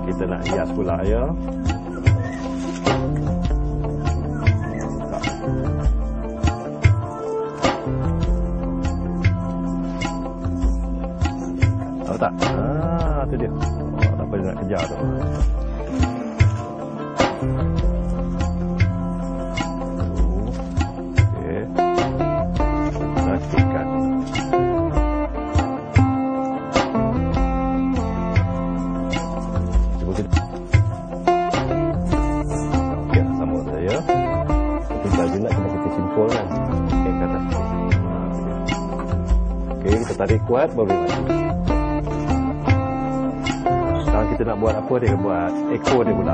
Kita nak hias pula ya. Tahu tak? Tu dia. Tak apa dia nak kejar tu. Okey. Rapikan. Cuba kita. Okey, sambut saya. Tinggal je nak kena kita simpulkan. Okey, ke atas. Okey, kita tarik kuat baru maju. Sekarang kita nak buat apa dia buat? Ekor dia pula.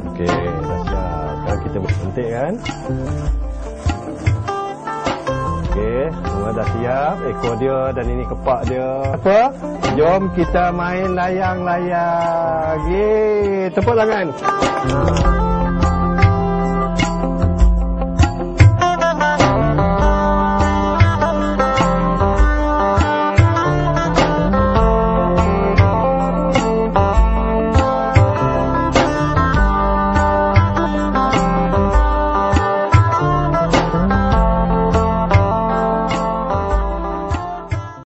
Okey, dah siap. Sekarang kita bersuntik kan? Okey, semua dah siap. Ekor dia dan ini kepak dia. Apa? Jom kita main layang-layang. Yeay, tepuk tangan.